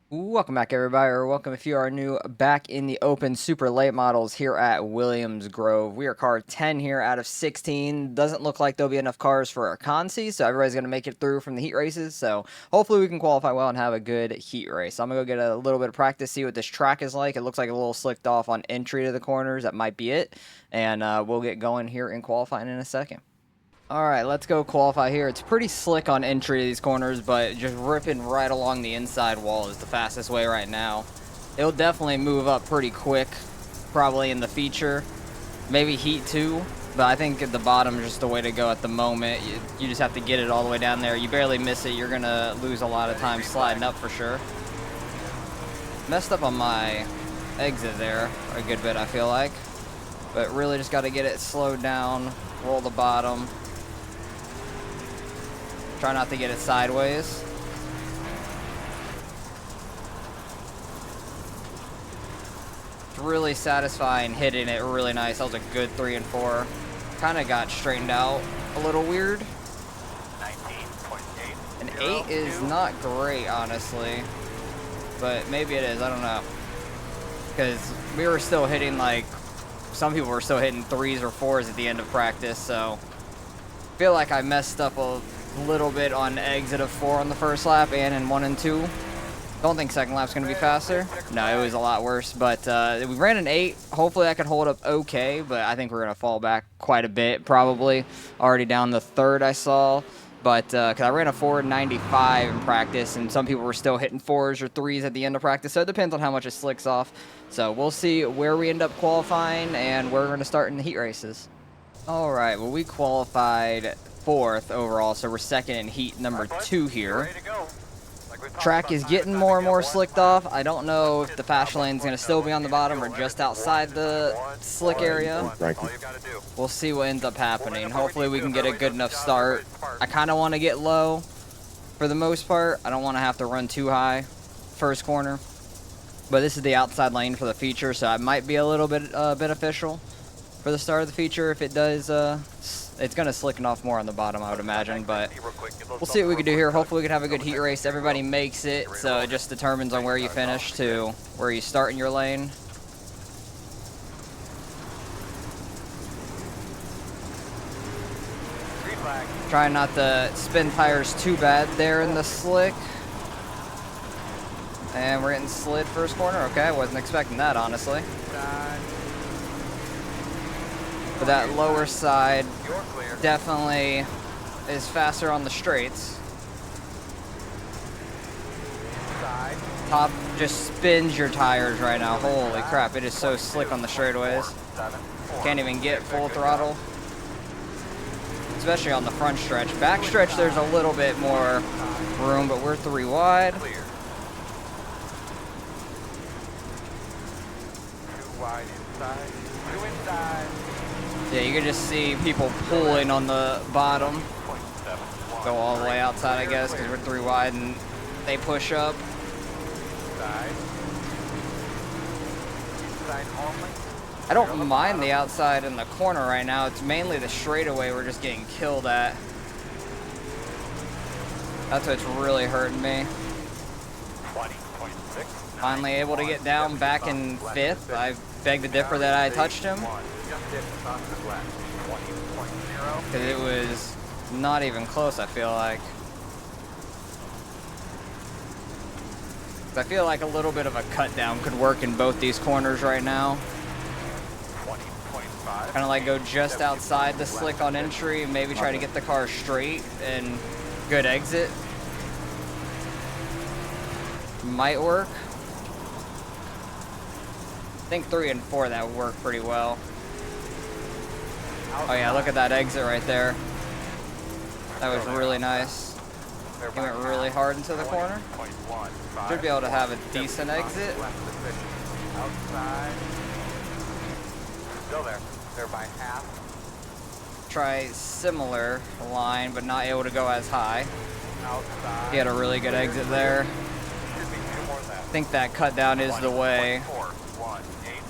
Welcome back, everybody, or welcome if you are new back in the open super late models here at Williams Grove. We are car 10 here out of 16. Doesn't look like there'll be enough cars for our consi, so everybody's going to make it through from the heat races. So hopefully we can qualify well and have a good heat race. I'm going to go get a little bit of practice, see what this track is like. It looks like a little slicked off on entry to the corners. That might be it. And we'll get going here in qualifying in a second. All right, let's go qualify here. It's pretty slick on entry to these corners, but just ripping right along the inside wall is the fastest way right now. It'll definitely move up pretty quick, probably in the feature. Maybe heat too, but I think at the bottom is just the way to go at the moment. You just have to get it all the way down there. You barely miss it, you're gonna lose a lot of time sliding up for sure. Messed up on my exit there a good bit, I feel like. But really just gotta get it slowed down, roll the bottom. Try not to get it sideways. It's really satisfying hitting it really nice. That was a good 3 and 4. Kind of got straightened out a little weird. 19.8. An 8 is not great, honestly. But maybe it is. I don't know. Because we were still hitting, like, some people were still hitting 3s or 4s at the end of practice. So I feel like I messed up a little bit on exit of 4 on the first lap and in 1 and 2. Don't think second lap's gonna be faster. No, it was a lot worse, but we ran an 8. Hopefully I could hold up okay, but I think we're gonna fall back quite a bit, probably. Already down the 3rd I saw, but because I ran a 4.95 in practice, and some people were still hitting 4s or 3s at the end of practice, so it depends on how much it slicks off. So we'll see where we end up qualifying and where we're gonna start in the heat races. All right, well, we qualified 4th overall, so we're second in heat number 2 here. Track is getting more and more slicked off. I don't know if the fast lane's going to still be on the bottom or just outside the slick area. We'll see what ends up happening. Hopefully we can get a good enough start. I kind of want to get low for the most part. I don't want to have to run too high first corner. But this is the outside lane for the feature, so it might be a little bit beneficial for the start of the feature. If it does, it's going to slicken off more on the bottom, I would imagine, but we'll see what we can do here. Hopefully we can have a good heat race. Everybody makes it, so it just determines on where you finish to where you start in your lane. Trying not to spin tires too bad there in the slick. And we're getting slid first corner. Okay, I wasn't expecting that, honestly. But that lower side definitely is faster on the straights. Top just spins your tires right now. Holy crap, it is so slick on the straightaways. Can't even get full throttle. Especially on the front stretch. Back stretch, there's a little bit more room, but we're 3 wide. Yeah, you can just see people pulling on the bottom. Go all the way outside, I guess, because we're 3 wide and they push up. I don't mind the outside in the corner right now. It's mainly the straightaway we're just getting killed at. That's what's really hurting me. Finally able to get down back in 5th. I beg to differ that I touched him. Because it was not even close, I feel like. I feel like a little bit of a cut down could work in both these corners right now. Kind of like go just outside the slick on entry and maybe try to get the car straight and good exit. Might work. I think 3 and 4 that would work pretty well. Oh yeah, look at that exit right there. That was really nice. He went really hard into the corner. Should be able to have a decent exit. Still there. They're by half. Try similar line, but not able to go as high. He had a really good exit there. I think that cut down is the way.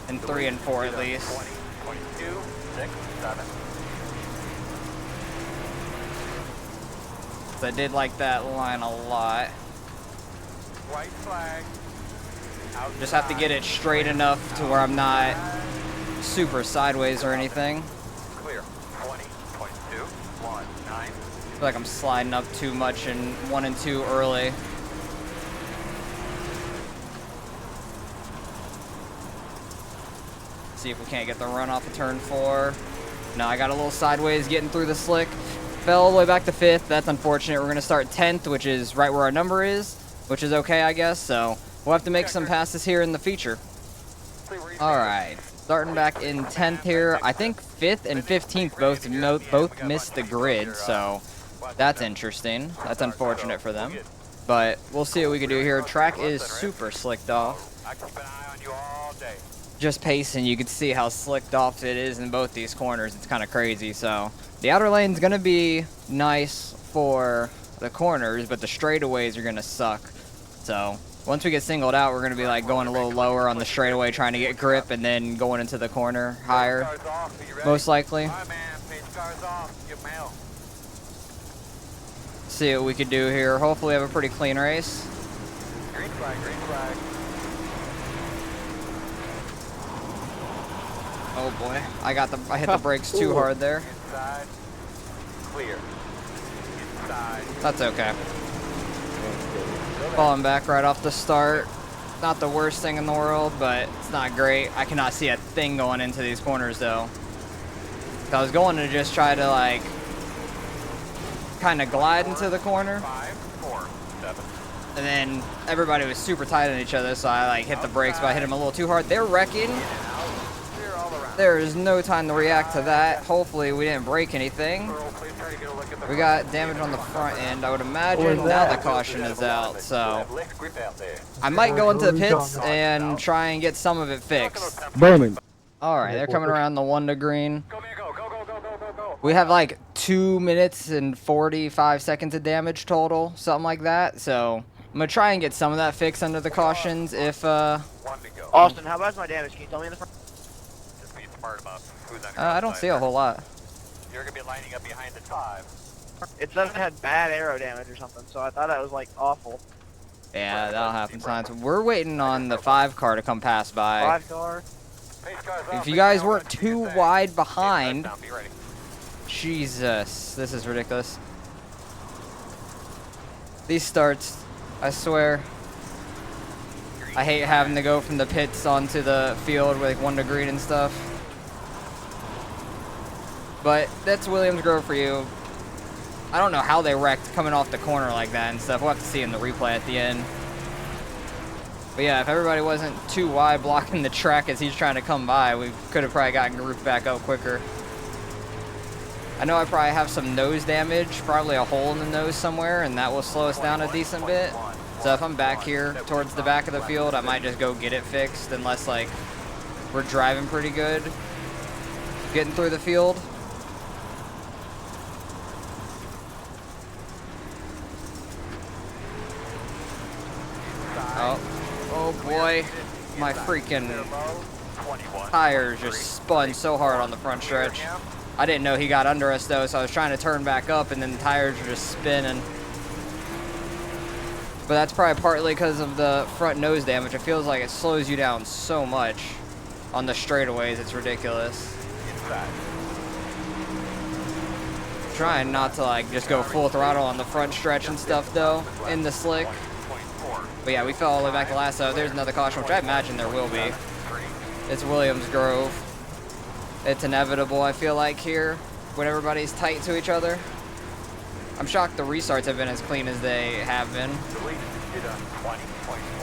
In 3 and 4 at least. 22, 6, 7. I did like that line a lot. White flag. Just have to get it straight enough to where I'm not super sideways or anything. Clear. 20.219. I feel like I'm sliding up too much in 1 and 2 early. See if we can't get the run off of turn 4. No, I got a little sideways getting through the slick. Fell all the way back to 5th. That's unfortunate. We're going to start 10th, which is right where our number is, which is okay, I guess. So we'll have to make some passes here in the feature. All right. Starting back in 10th here. I think 5th and 15th both missed the grid, so that's interesting. That's unfortunate for them. But we'll see what we can do here. Track is super slicked off. I keep an eye on you all day. Just pacing, you can see how slicked off it is in both these corners. It's kind of crazy. So the outer lane's going to be nice for the corners, but the straightaways are going to suck. So once we get singled out, we're going to be like going a little lower on the straightaway, trying to get grip, and then going into the corner higher, most likely. See what we could do here. Hopefully we have a pretty clean race. Green flag, green flag. Oh boy, I hit the brakes too hard there. Inside. Clear. Inside. That's okay. Falling back right off the start. Not the worst thing in the world, but it's not great. I cannot see a thing going into these corners though. I was going to just try to like kind of glide into the corner. 5, 4, 7. And then everybody was super tight on each other, so I like hit the brakes, but I hit them a little too hard. They're wrecking. Clear all around. There is no time to react to that. Hopefully we didn't break anything. Please try to get a look at the We got damage on the front end, I would imagine. Now the caution is out, so grip out there. I might go into the pits and try and get some of it fixed. Bowman. All right, they're coming around the 1 to green. Go, man, go, go, go, go, go, go, go. We have like 2 minutes and 45 seconds of damage total, something like that. So I'm gonna try and get some of that fixed under the cautions if 1 to go. Austin, how bad's my damage? Can you tell me in the front? Just be smart about who's on your I don't outside see a there. whole lot. You're going to be lining up behind the 5. It says it had bad arrow damage or something, so I thought that was like awful. Yeah, that'll happen sometimes. We're waiting on the 5 car to come pass by. 5 car. Pace cars If off, you pace guys down, weren't what you too say. wide Pace behind, down, be ready. Jesus, this is ridiculous. These starts, I swear. I hate having to go from the pits onto the field with like 1 to green and stuff. But that's Williams Grove for you. I don't know how they wrecked coming off the corner like that and stuff. We'll have to see in the replay at the end. But yeah, if everybody wasn't too wide blocking the track as he's trying to come by, we could have probably gotten grouped back up quicker. I know I probably have some nose damage, probably a hole in the nose somewhere, and that will slow us down a decent bit. So if I'm back here towards the back of the field, I might just go get it fixed unless like we're driving pretty good, getting through the field. Oh boy, my freaking tires just spun so hard on the front stretch. I didn't know he got under us though, so I was trying to turn back up and then the tires were just spinning. But that's probably partly because of the front nose damage. It feels like it slows you down so much on the straightaways, it's ridiculous. Trying not to like just go full throttle on the front stretch and stuff though, in the slick. But yeah, we fell all the way back to last, so there's another caution, which I imagine there will be. It's Williams Grove. It's inevitable, I feel like, here, when everybody's tight to each other. I'm shocked the restarts have been as clean as they have been.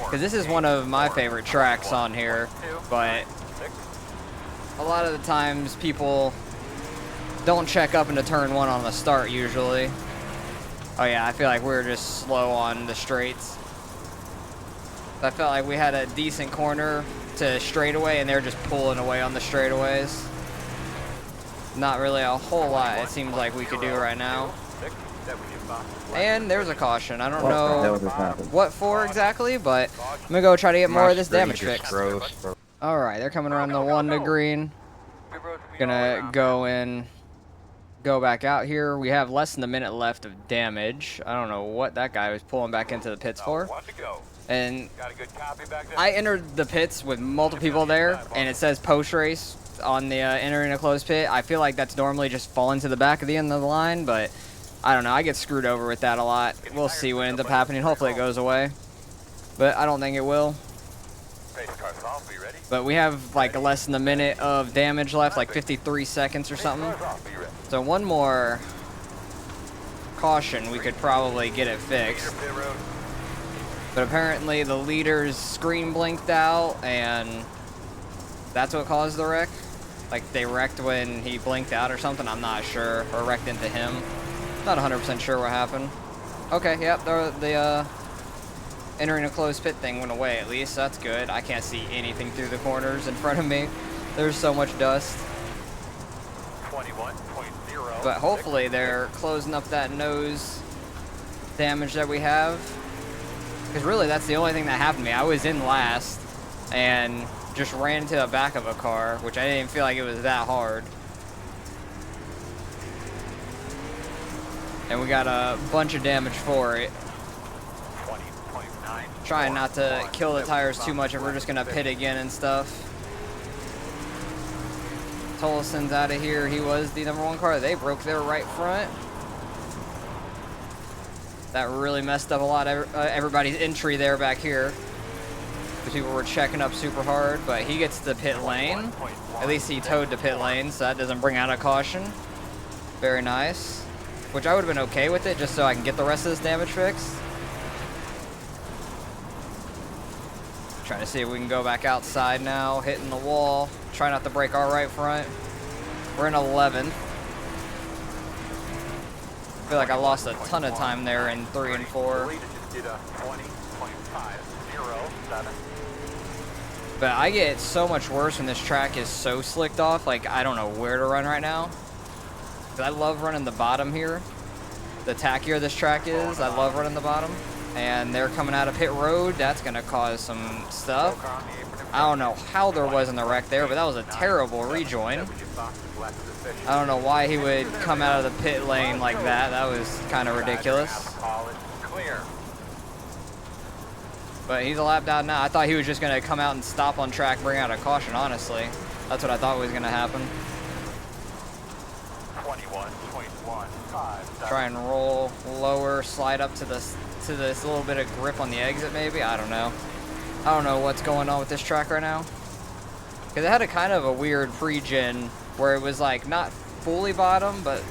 Because this is one of my favorite tracks on here, but a lot of the times people don't check up into turn 1 on the start usually. Oh yeah, I feel like we're just slow on the straights. I felt like we had a decent corner to straightaway and they're just pulling away on the straightaways. Not really a whole lot it seems like we could do right now. And there's a caution. I don't know what for exactly, but I'm gonna go try to get more of this damage fixed. Alright, they're coming around the 1 to green. Gonna go in, go back out here. We have less than a minute left of damage. I don't know what that guy was pulling back into the pits for. And Got a good copy back there? I entered the pits with multiple people there, and it says post race on the entering a closed pit. I feel like that's normally just falling to the back of the end of the line, but I don't know. I get screwed over with that a lot. We'll see what ends up happening. Hopefully it goes away, but I don't think it will. Pace cars off, be ready? But we have like less than a minute of damage left, like 53 seconds or something. Cars off, be ready. So one more caution, we could probably get it fixed. Pit road. But apparently the leader's screen blinked out, and that's what caused the wreck. Like they wrecked when he blinked out or something, I'm not sure. Or wrecked into him. Not 100% sure what happened. Okay, yep, the entering a closed pit thing went away at least, so that's good. I can't see anything through the corners in front of me. There's so much dust. 21.0. But hopefully they're closing up that nose damage that we have. Because really that's the only thing that happened to me. I was in last and just ran into the back of a car, which I didn't feel like it was that hard. And we got a bunch of damage for it. 20.9. Trying not to kill the tires too much if we're just going to pit again and stuff. Tolson's out of here. He was the #1 car. They broke their right front. That really messed up a lot of everybody's entry there back here. The people were checking up super hard, but he gets the pit lane. At least he towed the pit lane, so that doesn't bring out a caution. Very nice. Which I would have been okay with it, just so I can get the rest of this damage fixed. Trying to see if we can go back outside now, hitting the wall. Try not to break our right front. We're in 11th. I feel like I lost a ton of time there in 3 and 4. The leader just did a 20.507. But I get so much worse when this track is so slicked off. Like, I don't know where to run right now. 'Cause I love running the bottom here. The tackier this track is, I love running the bottom. And they're coming out of pit road. That's going to cause some stuff. I don't know how there wasn't a wreck there, but that was a terrible rejoin. I don't know why he would come out of the pit lane like that. That was kind of ridiculous. But he's a lap down now. I thought he was just going to come out and stop on track, bring out a caution, honestly. That's what I thought was going to happen. 21.15. Try and roll lower, slide up to this little bit of grip on the exit maybe. I don't know. I don't know what's going on with this track right now. Because it had a kind of a weird pre-gen where it was like not fully bottom, but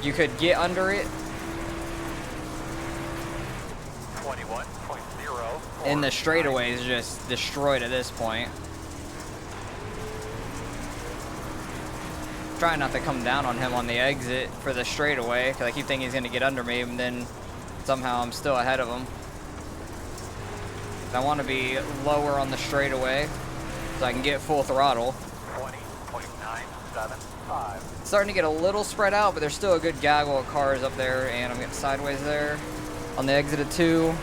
you could get under it. 21.0. And the straightaway is just destroyed at this point. Trying not to come down on him on the exit for the straightaway, because I keep thinking he's going to get under me, and then somehow I'm still ahead of him. I want to be lower on the straightaway so I can get full throttle. 20.975. Starting to get a little spread out, but there's still a good gaggle of cars up there, and I'm getting sideways there on the exit of 2.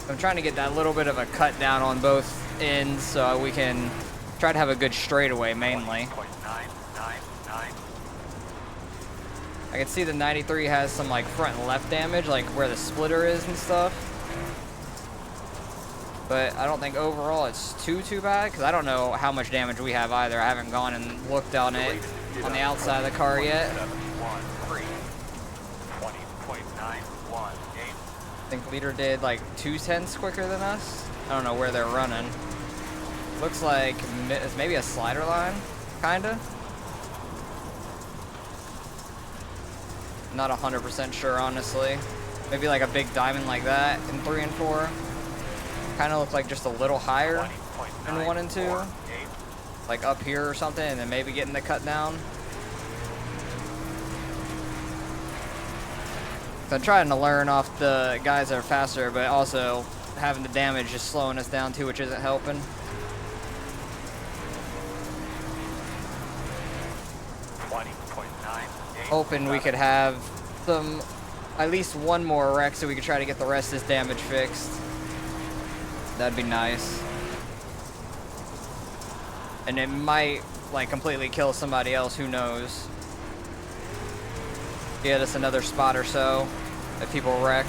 I'm trying to get that little bit of a cut down on both ends so we can try to have a good straightaway mainly. 20.999. I can see the 93 has some like front and left damage, like where the splitter is and stuff. But I don't think overall it's too bad, because I don't know how much damage we have either. I haven't gone and looked on it on the outside of the car yet. 20.918. I think leader did like 2/10 quicker than us. I don't know where they're running. Looks like it's maybe a slider line, kinda. Not 100% sure, honestly. Maybe like a big diamond like that in 3 and 4. Kind of looked like just a little higher in 1 and 2. Like up here or something, and then maybe getting the cut down. So I'm trying to learn off the guys that are faster, but also having the damage just slowing us down too, which isn't helping. Hoping we could have some, at least one more wreck so we could try to get the rest of this damage fixed. That'd be nice. And it might like completely kill somebody else, who knows. get us another spot or so if people wreck.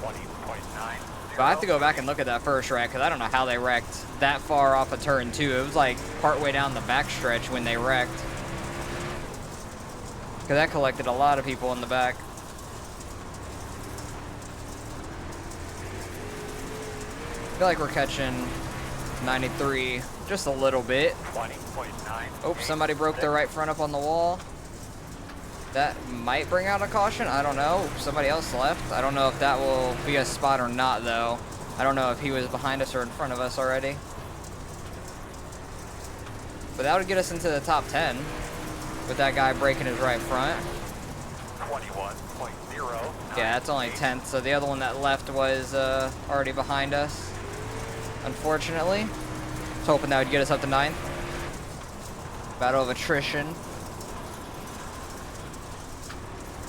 20.9. But I have to go back and look at that first wreck because I don't know how they wrecked that far off of turn 2. It was like partway down the backstretch when they wrecked. Because that collected a lot of people in the back. I feel like we're catching 93 just a little bit. 20.9. Oh, somebody broke their right front up on the wall. That might bring out a caution. I don't know. Somebody else left. I don't know if that will be a spot or not, though. I don't know if he was behind us or in front of us already. But that would get us into the top 10 with that guy breaking his right front. 21.0. Yeah, that's only 10th. So the other one that left was already behind us, unfortunately. I was hoping that would get us up to 9th. Battle of attrition.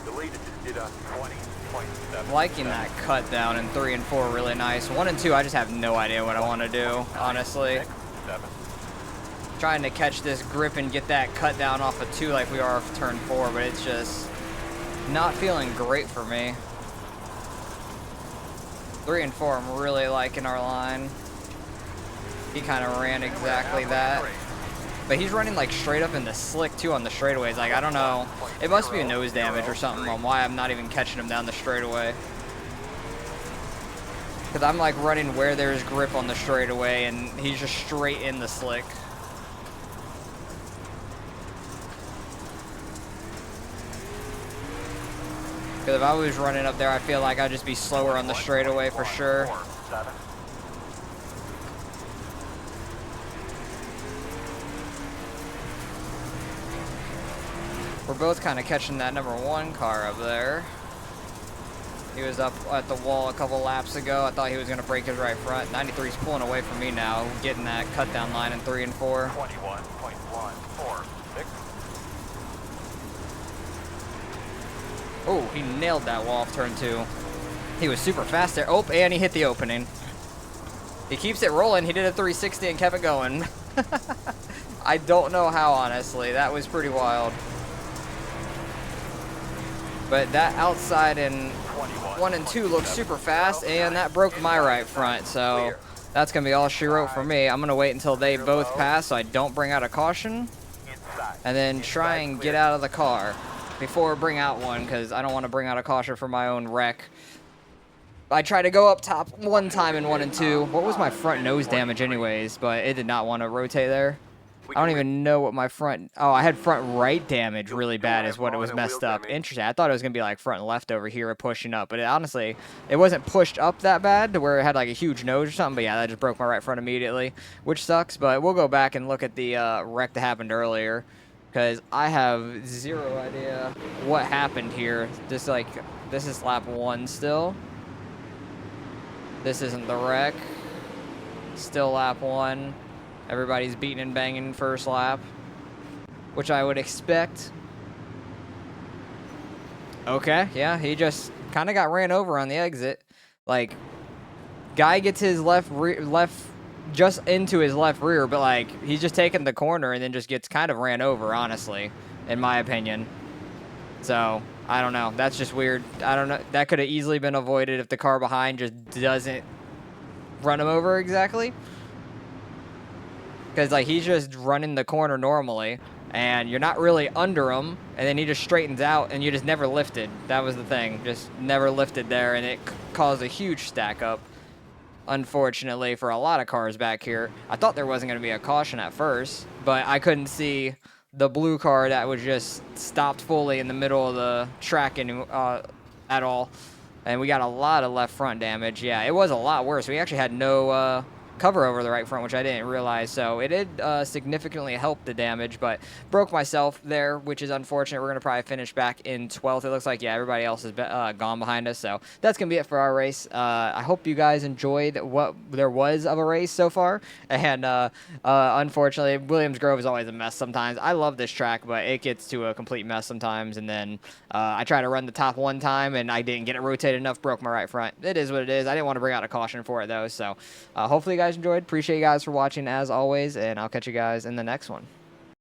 Deleted did a 20.7. Liking that cut down in 3 and 4 really nice. 1 and 2, I just have no idea what I want to do, honestly. 7. Trying to catch this grip and get that cut down off of 2 like we are off turn 4, but it's just not feeling great for me. 3 and 4, I'm really liking our line. He kind of ran exactly that. But he's running like straight up in the slick too on the straightaways. Like, I don't know. It must be a nose damage or something on why I'm not even catching him down the straightaway. Because I'm like running where there's grip on the straightaway and he's just straight in the slick. Because if I was running up there, I feel like I'd just be slower on the straightaway for sure. 7. We're both kind of catching that number 1 car up there. He was up at the wall a couple laps ago. I thought he was going to break his right front. 93's pulling away from me now, getting that cut down line in 3 and 4. 21.146. Oh, he nailed that wall off turn 2. He was super fast there. Oh, and he hit the opening. He keeps it rolling. He did a 360 and kept it going. I don't know how, honestly. That was pretty wild. But that outside in 1 and 2 looks super fast, and that broke my right front. So that's going to be all she wrote for me. I'm going to wait until they both pass so I don't bring out a caution. And then try and get out of the car before I bring out one, because I don't want to bring out a caution for my own wreck. I tried to go up top one time in 1 and 2. What was my front nose damage anyways? But it did not want to rotate there. I don't even know what my front... Oh, I had front right damage really bad is what it was messed up. Interesting. I thought it was going to be like front left over here pushing up. But honestly, it wasn't pushed up that bad to where it had like a huge nose or something. But yeah, that just broke my right front immediately, which sucks. But we'll go back and look at the wreck that happened earlier, because I have zero idea what happened here. Just like, this is lap 1 still. This isn't the wreck. Still lap 1. Everybody's beating and banging first lap, which I would expect. Okay, yeah, he just kind of got ran over on the exit. Like, guy gets his left just into his left rear, but like he's just taking the corner and then just gets kind of ran over, honestly, in my opinion. So I don't know. That's just weird. I don't know. That could have easily been avoided if the car behind just doesn't run him over exactly. Because like he's just running the corner normally, and you're not really under him, and then he just straightens out, and you just never lifted. That was the thing. Just never lifted there, and it caused a huge stack up. Unfortunately, for a lot of cars back here. I thought there wasn't going to be a caution at first, but I couldn't see the blue car that was just stopped fully in the middle of the track at all. And we got a lot of left front damage. Yeah, it was a lot worse. We actually had no cover over the right front, which I didn't realize. So it did significantly help the damage, but broke myself there, which is unfortunate. We're going to probably finish back in 12th. It looks like, yeah, everybody else has gone behind us. So that's going to be it for our race. I hope you guys enjoyed what there was of a race so far. And unfortunately, Williams Grove is always a mess sometimes. I love this track, but it gets to a complete mess sometimes. And then I tried to run the top one time, and I didn't get it rotated enough, broke my right front. It is what it is. I didn't want to bring out a caution for it, though. So hopefully you guys enjoyed. Appreciate you guys for watching, as always, and I'll catch you guys in the next one.